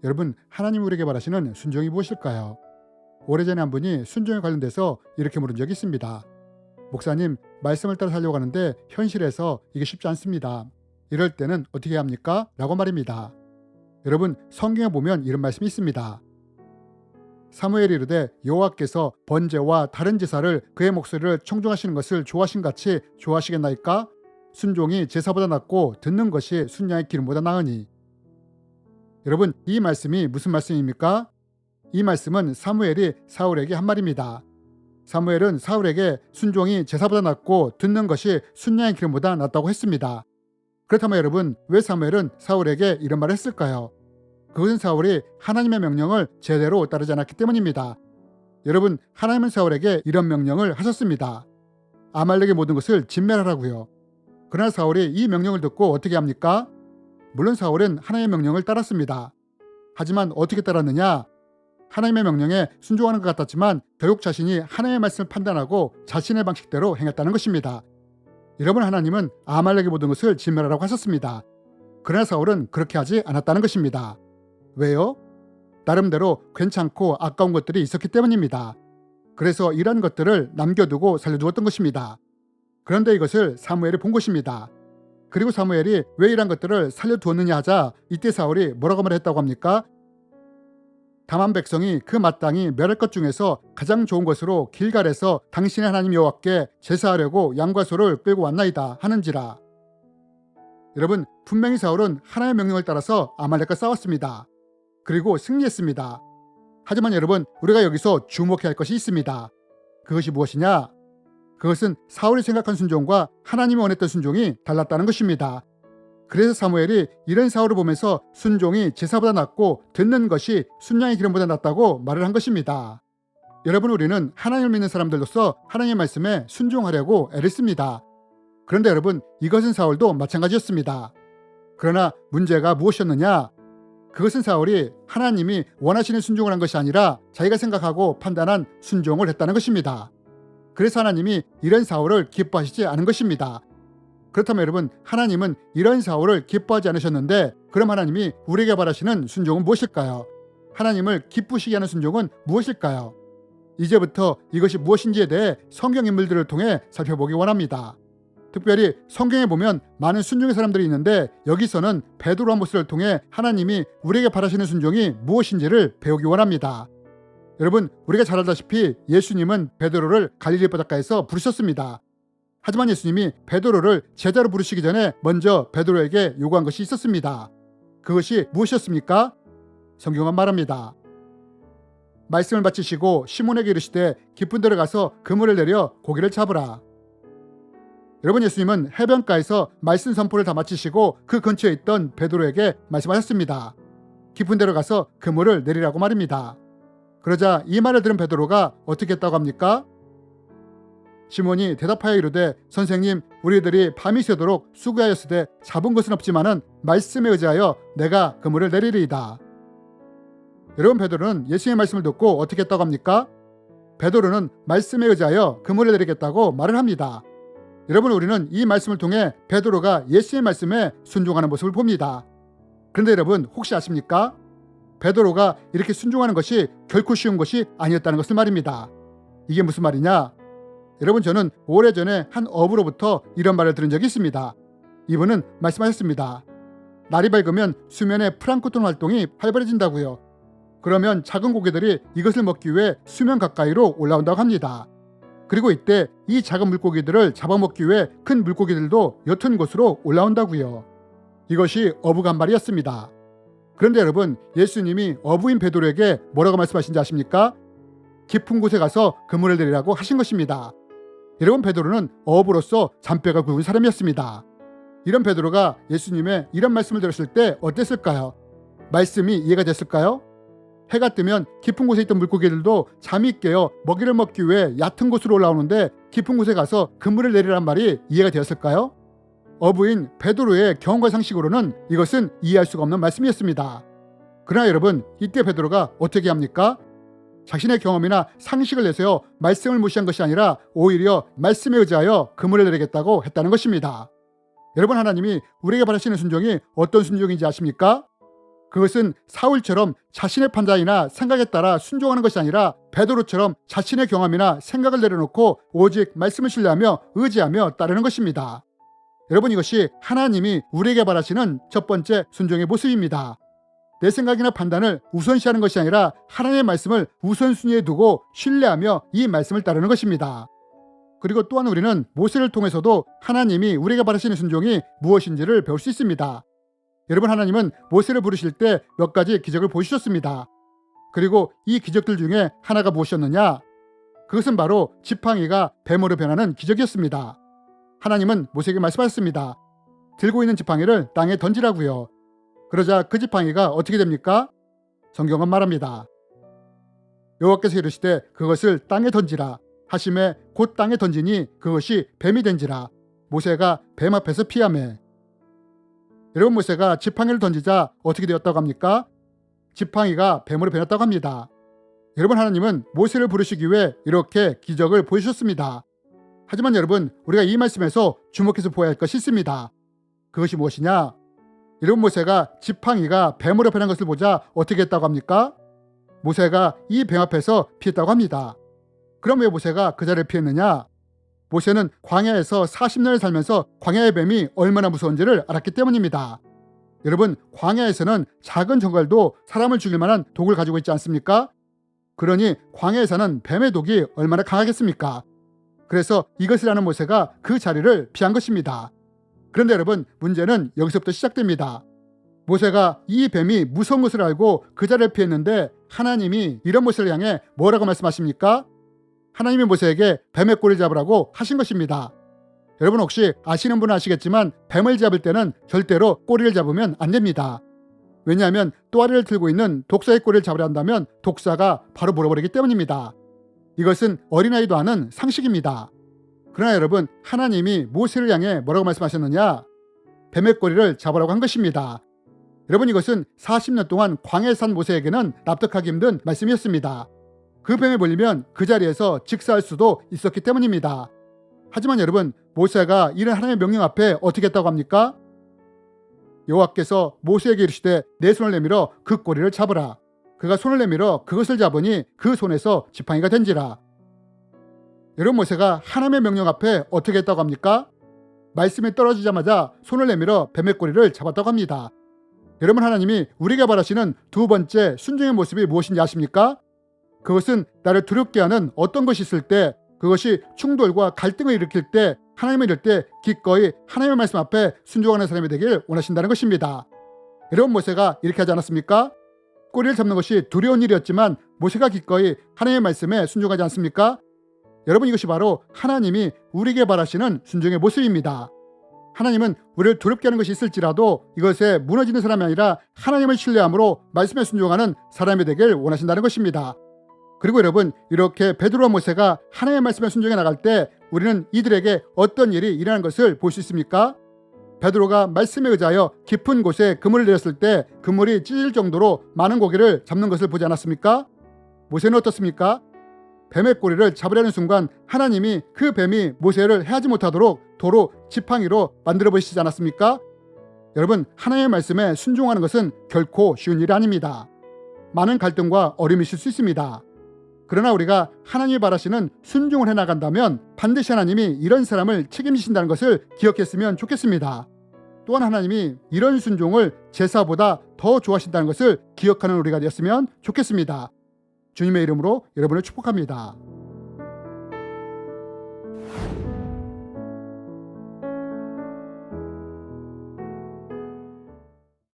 여러분, 하나님 우리에게 바라시는 순종이 무엇일까요? 오래전에 한 분이 순종에 관련돼서 이렇게 물은 적이 있습니다. 목사님, 말씀을 따라 살려고 하는데 현실에서 이게 쉽지 않습니다. 이럴 때는 어떻게 해야 합니까? 라고 말입니다. 여러분, 성경에 보면 이런 말씀이 있습니다. 사무엘이 이르되 여호와께서 번제와 다른 제사를 그의 목소리를 청종하시는 것을 좋아하신 같이 좋아하시겠나이까? 순종이 제사보다 낫고 듣는 것이 순양의 기름보다 나으니. 여러분, 이 말씀이 무슨 말씀입니까? 이 말씀은 사무엘이 사울에게 한 말입니다. 사무엘은 사울에게 순종이 제사보다 낫고 듣는 것이 순양의 기름보다 낫다고 했습니다. 그렇다면 여러분, 왜 사무엘은 사울에게 이런 말을 했을까요? 그것은 사울이 하나님의 명령을 제대로 따르지 않았기 때문입니다. 여러분, 하나님은 사울에게 이런 명령을 하셨습니다. 아말렉의 모든 것을 진멸하라고요. 그러나 사울이 이 명령을 듣고 어떻게 합니까? 물론 사울은 하나님의 명령을 따랐습니다. 하지만 어떻게 따랐느냐? 하나님의 명령에 순종하는 것 같았지만 결국 자신이 하나님의 말씀을 판단하고 자신의 방식대로 행했다는 것입니다. 여러분, 하나님은 아말렉의 모든 것을 진멸하라고 하셨습니다. 그러나 사울은 그렇게 하지 않았다는 것입니다. 왜요? 나름대로 괜찮고 아까운 것들이 있었기 때문입니다. 그래서 이런 것들을 남겨두고 살려두었던 것입니다. 그런데 이것을 사무엘이 본 것입니다. 그리고 사무엘이 왜 이런 것들을 살려두었느냐 하자 이때 사울이 뭐라고 말했다고 합니까? 다만 백성이 그 마땅히 멸할 것 중에서 가장 좋은 것으로 길갈에서 당신의 하나님 여호와께 제사하려고 양과 소를 끌고 왔나이다 하는지라. 여러분, 분명히 사울은 하나님의 명령을 따라서 아말렉과 싸웠습니다. 그리고 승리했습니다. 하지만 여러분, 우리가 여기서 주목해야 할 것이 있습니다. 그것이 무엇이냐? 그것은 사울이 생각한 순종과 하나님이 원했던 순종이 달랐다는 것입니다. 그래서 사무엘이 이런 사울을 보면서 순종이 제사보다 낫고 듣는 것이 순양의 기름보다 낫다고 말을 한 것입니다. 여러분, 우리는 하나님을 믿는 사람들로서 하나님의 말씀에 순종하려고 애를 씁니다. 그런데 여러분, 이것은 사울도 마찬가지였습니다. 그러나 문제가 무엇이었느냐? 그것은 사울이 하나님이 원하시는 순종을 한 것이 아니라 자기가 생각하고 판단한 순종을 했다는 것입니다. 그래서 하나님이 이런 사울을 기뻐하시지 않은 것입니다. 그렇다면 여러분, 하나님은 이런 사울을 기뻐하지 않으셨는데 그럼 하나님이 우리에게 바라시는 순종은 무엇일까요? 하나님을 기쁘시게 하는 순종은 무엇일까요? 이제부터 이것이 무엇인지에 대해 성경 인물들을 통해 살펴보기 원합니다. 특별히 성경에 보면 많은 순종의 사람들이 있는데 여기서는 베드로 한 모습을 통해 하나님이 우리에게 바라시는 순종이 무엇인지를 배우기 원합니다. 여러분, 우리가 잘 알다시피 예수님은 베드로를 갈릴리 바닷가에서 부르셨습니다. 하지만 예수님이 베드로를 제자로 부르시기 전에 먼저 베드로에게 요구한 것이 있었습니다. 그것이 무엇이었습니까? 성경은 말합니다. 말씀을 마치시고 시몬에게 이르시되 깊은 데로 가서 그물을 내려 고기를 잡으라. 여러분, 예수님은 해변가에서 말씀 선포를 다 마치시고 그 근처에 있던 베드로에게 말씀하셨습니다. 깊은 데로 가서 그물을 내리라고 말입니다. 그러자 이 말을 들은 베드로가 어떻게 했다고 합니까? 시몬이 대답하여 이르되 선생님, 우리들이 밤이 새도록 수고하였으되 잡은 것은 없지만은 말씀에 의지하여 내가 그물을 내리리이다. 여러분, 베드로는 예수님의 말씀을 듣고 어떻게 했다고 합니까? 베드로는 말씀에 의지하여 그물을 내리겠다고 말을 합니다. 여러분, 우리는 이 말씀을 통해 베드로가 예수님의 말씀에 순종하는 모습을 봅니다. 그런데 여러분, 혹시 아십니까? 베드로가 이렇게 순종하는 것이 결코 쉬운 것이 아니었다는 것을 말입니다. 이게 무슨 말이냐? 여러분, 저는 오래전에 한 어부로부터 이런 말을 들은 적이 있습니다. 이분은 말씀하셨습니다. 날이 밝으면 수면에 플랑크톤 활동이 활발해진다고요. 그러면 작은 고기들이 이것을 먹기 위해 수면 가까이로 올라온다고 합니다. 그리고 이때 이 작은 물고기들을 잡아먹기 위해 큰 물고기들도 옅은 곳으로 올라온다고요. 이것이 어부가 한 말이었습니다. 그런데 여러분, 예수님이 어부인 베드로에게 뭐라고 말씀하신지 아십니까? 깊은 곳에 가서 그물을 내리라고 하신 것입니다. 여러분, 베드로는 어부로서 잔뼈가 굵은 사람이었습니다. 이런 베드로가 예수님의 이런 말씀을 들었을 때 어땠을까요? 말씀이 이해가 됐을까요? 해가 뜨면 깊은 곳에 있던 물고기들도 잠이 깨어 먹이를 먹기 위해 얕은 곳으로 올라오는데 깊은 곳에 가서 그물을 내리란 말이 이해가 되었을까요? 어부인 베드로의 경험과 상식으로는 이것은 이해할 수가 없는 말씀이었습니다. 그러나 여러분, 이때 베드로가 어떻게 합니까? 자신의 경험이나 상식을 내세워 말씀을 무시한 것이 아니라 오히려 말씀에 의지하여 그물을 내리겠다고 했다는 것입니다. 여러분, 하나님이 우리에게 바라시는 순종이 어떤 순종인지 아십니까? 그것은 사울처럼 자신의 판단이나 생각에 따라 순종하는 것이 아니라 베드로처럼 자신의 경험이나 생각을 내려놓고 오직 말씀을 신뢰하며 의지하며 따르는 것입니다. 여러분, 이것이 하나님이 우리에게 바라시는 첫 번째 순종의 모습입니다. 내 생각이나 판단을 우선시하는 것이 아니라 하나님의 말씀을 우선순위에 두고 신뢰하며 이 말씀을 따르는 것입니다. 그리고 또한 우리는 모세를 통해서도 하나님이 우리에게 바라시는 순종이 무엇인지를 배울 수 있습니다. 여러분, 하나님은 모세를 부르실 때 몇 가지 기적을 보여주셨습니다. 그리고 이 기적들 중에 하나가 무엇이었느냐? 그것은 바로 지팡이가 뱀으로 변하는 기적이었습니다. 하나님은 모세에게 말씀하셨습니다. 들고 있는 지팡이를 땅에 던지라고요. 그러자 그 지팡이가 어떻게 됩니까? 성경은 말합니다. 여호와께서 이르시되 그것을 땅에 던지라 하심에 곧 땅에 던지니 그것이 뱀이 된지라. 모세가 뱀 앞에서 피하매. 여러분, 모세가 지팡이를 던지자 어떻게 되었다고 합니까? 지팡이가 뱀으로 변했다고 합니다. 여러분, 하나님은 모세를 부르시기 위해 이렇게 기적을 보여주셨습니다. 하지만 여러분, 우리가 이 말씀에서 주목해서 보아야 할 것이 있습니다. 그것이 무엇이냐? 여러분, 모세가 지팡이가 뱀으로 변한 것을 보자 어떻게 했다고 합니까? 모세가 이 뱀 앞에서 피했다고 합니다. 그럼 왜 모세가 그 자리를 피했느냐? 모세는 광야에서 40년을 살면서 광야의 뱀이 얼마나 무서운지를 알았기 때문입니다. 여러분, 광야에서는 작은 정갈도 사람을 죽일 만한 독을 가지고 있지 않습니까? 그러니 광야에 사는 뱀의 독이 얼마나 강하겠습니까? 그래서 이것을 아는 모세가 그 자리를 피한 것입니다. 그런데 여러분, 문제는 여기서부터 시작됩니다. 모세가 이 뱀이 무서운 것을 알고 그 자리를 피했는데 하나님이 이런 모세를 향해 뭐라고 말씀하십니까? 하나님이 모세에게 뱀의 꼬리를 잡으라고 하신 것입니다. 여러분, 혹시 아시는 분은 아시겠지만 뱀을 잡을 때는 절대로 꼬리를 잡으면 안 됩니다. 왜냐하면 또아리를 들고 있는 독사의 꼬리를 잡으려 한다면 독사가 바로 물어버리기 때문입니다. 이것은 어린아이도 아는 상식입니다. 그러나 여러분, 하나님이 모세를 향해 뭐라고 말씀하셨느냐? 뱀의 꼬리를 잡으라고 한 것입니다. 여러분, 이것은 40년 동안 광야에 산 모세에게는 납득하기 힘든 말씀이었습니다. 그 뱀에 물리면 그 자리에서 직사할 수도 있었기 때문입니다. 하지만 여러분, 모세가 이런 하나님의 명령 앞에 어떻게 했다고 합니까? 여호와께서 모세에게 이르시되 내 손을 내밀어 그 꼬리를 잡으라. 그가 손을 내밀어 그것을 잡으니 그 손에서 지팡이가 된지라. 여러분, 모세가 하나님의 명령 앞에 어떻게 했다고 합니까? 말씀이 떨어지자마자 손을 내밀어 뱀의 꼬리를 잡았다고 합니다. 여러분, 하나님이 우리가 바라시는 두 번째 순종의 모습이 무엇인지 아십니까? 그것은 나를 두렵게 하는 어떤 것이 있을 때, 그것이 충돌과 갈등을 일으킬 때, 하나님을 이룰 때 기꺼이 하나님의 말씀 앞에 순종하는 사람이 되길 원하신다는 것입니다. 여러분, 모세가 이렇게 하지 않았습니까? 꼬리를 잡는 것이 두려운 일이었지만 모세가 기꺼이 하나님의 말씀에 순종하지 않습니까? 여러분, 이것이 바로 하나님이 우리에게 바라시는 순종의 모습입니다. 하나님은 우리를 두렵게 하는 것이 있을지라도 이것에 무너지는 사람이 아니라 하나님을 신뢰함으로 말씀에 순종하는 사람이 되길 원하신다는 것입니다. 그리고 여러분, 이렇게 베드로와 모세가 하나님의 말씀에 순종해 나갈 때 우리는 이들에게 어떤 일이 일어나는 것을 볼 수 있습니까? 베드로가 말씀에 의지하여 깊은 곳에 그물을 내렸을 때 그물이 찢을 정도로 많은 고기를 잡는 것을 보지 않았습니까? 모세는 어떻습니까? 뱀의 꼬리를 잡으려는 순간 하나님이 그 뱀이 모세를 해하지 못하도록 도로 지팡이로 만들어 보시지 않았습니까? 여러분, 하나님의 말씀에 순종하는 것은 결코 쉬운 일이 아닙니다. 많은 갈등과 어려움이 있을 수 있습니다. 그러나 우리가 하나님이 바라시는 순종을 해나간다면 반드시 하나님이 이런 사람을 책임지신다는 것을 기억했으면 좋겠습니다. 또한 하나님이 이런 순종을 제사보다 더 좋아하신다는 것을 기억하는 우리가 되었으면 좋겠습니다. 주님의 이름으로 여러분을 축복합니다.